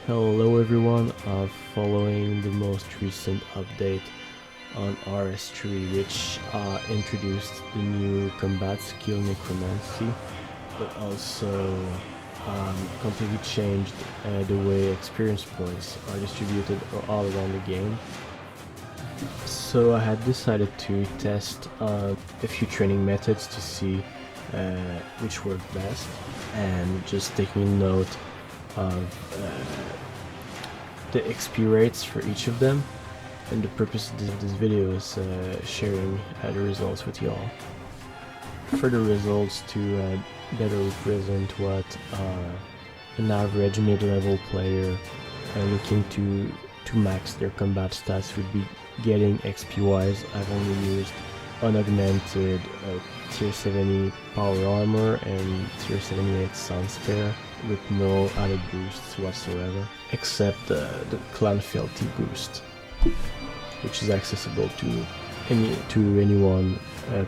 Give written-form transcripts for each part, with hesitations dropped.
Hello everyone, following the most recent update on RS3, which introduced the new combat skill necromancy, but also completely changed the way experience points are distributed all around the game. So I had decided to test a few training methods to see which work best, and just taking note of the XP rates for each of them, and the purpose of this video is sharing the results with y'all. For the results to better represent what an average mid-level player looking to max their combat stats would be getting XP wise, I've only used unaugmented tier 70 power armor and tier 78 sun spare with no added boosts whatsoever, except the clan fealty boost, which is accessible to anyone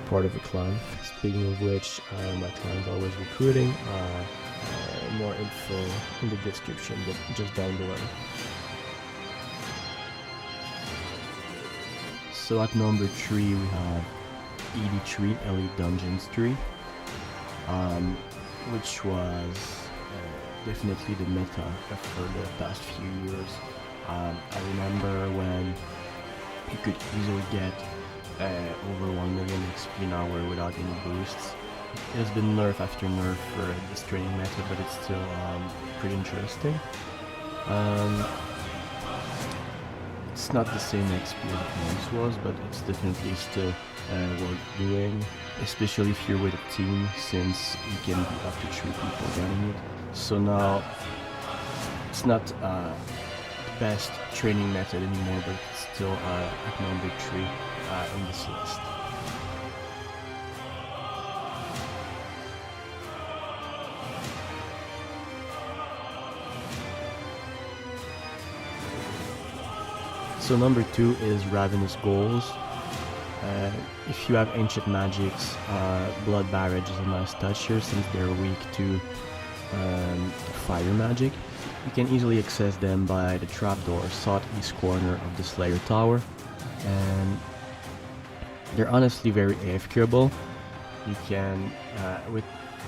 part of a clan. Speaking of which, my clan is always recruiting. More info in the description, but just down below. So at number 3 we have ED3, Elite Dungeons 3, which was definitely the meta for the past few years. I remember when you could easily get over 1 million XP an hour without any boosts. It has been nerf after nerf for this training method, but it's still pretty interesting. It's not the same XP as it once was, but it's definitely still worth doing, especially if you're with a team, since you can be up to 3 people running it. So now, it's not the best training method anymore, but it's still at number 3 in this list. So number 2 is Ravenous Goals. If you have Ancient Magics, Blood Barrage is a nice touch here since they're weak to fire magic. You can easily access them by the trapdoor southeast corner of the Slayer Tower, and they're honestly very AFKable. You can, with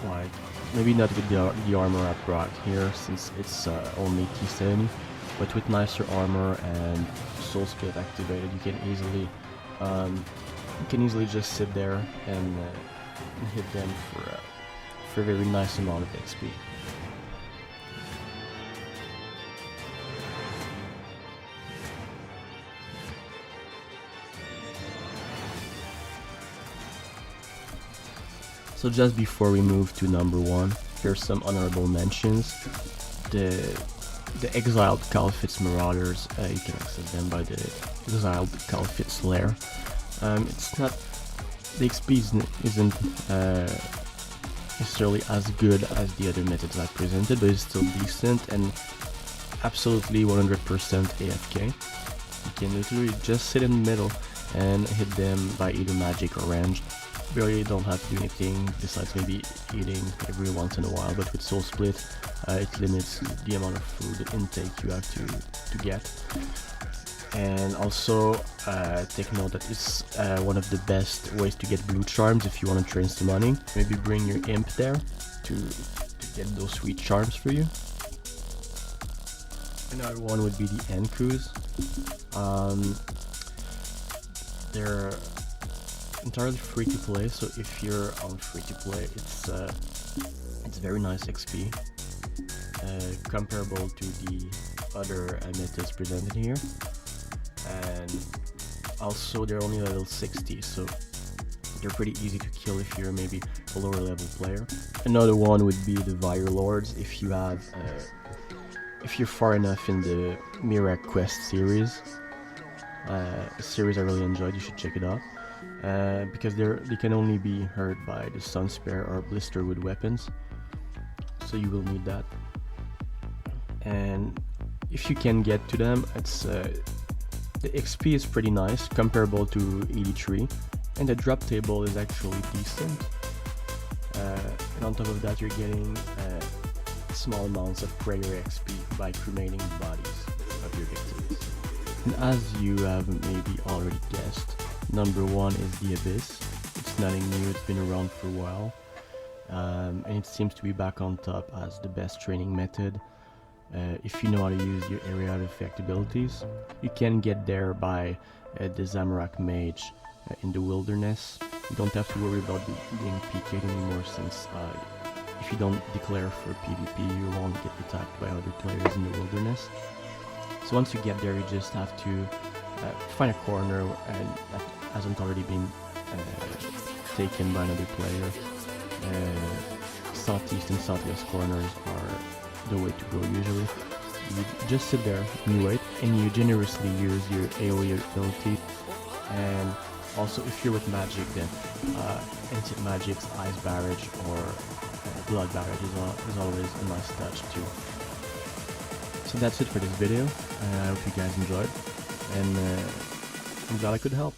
like, maybe not with the armor up rock here since it's only T70, but with nicer armor and soul split activated, you can easily just sit there and hit them for a very nice amount of XP. So just before we move to number 1, here's some honorable mentions. The Exiled Calphit's Marauders, you can access them by the Exiled Calphit's Lair. It's not, the XP isn't necessarily as good as the other methods I presented, but it's still decent and absolutely 100% AFK. You can literally just sit in the middle and hit them by either magic or ranged. You really don't have to do anything besides maybe eating every once in a while, but with Soul Split it limits the amount of food intake you have to get. And also take note that it's one of the best ways to get blue charms if you want to train summoning. Maybe bring your imp there to get those sweet charms for you. Another one would be the Encrews. They're entirely free to play, so if you're on free to play, it's very nice XP, comparable to the other methods presented here, and also they're only level 60, so they're pretty easy to kill if you're maybe a lower level player. Another one would be the Vire Lords. If you have if you're far enough in the Mirak Quest series, a series I really enjoyed, you should check it out. Because they can only be hurt by the Sun Spare or Blisterwood weapons, so you will need that. And if you can get to them, it's the XP is pretty nice, comparable to ED3, and the drop table is actually decent. And on top of that, you're getting small amounts of prayer XP by cremating the bodies of your victims. And as you have maybe already guessed, number 1 is the Abyss. It's nothing new, it's been around for a while, and it seems to be back on top as the best training method. If you know how to use your area of effect abilities. You can get there by the Zamorak Mage in the wilderness. You don't have to worry about being PK'd anymore, since if you don't declare for PvP, you won't get attacked by other players in the wilderness. So once you get there, you just have to find a corner that hasn't already been taken by another player. Southeast and southwest corners are the way to go usually. You just sit there and you wait, and you generously use your AoE ability. And also, if you're with magic, then Ancient Magic's Ice Barrage or Blood Barrage is always a nice touch too. So that's it for this video. I hope you guys enjoyed, and I'm glad I could help.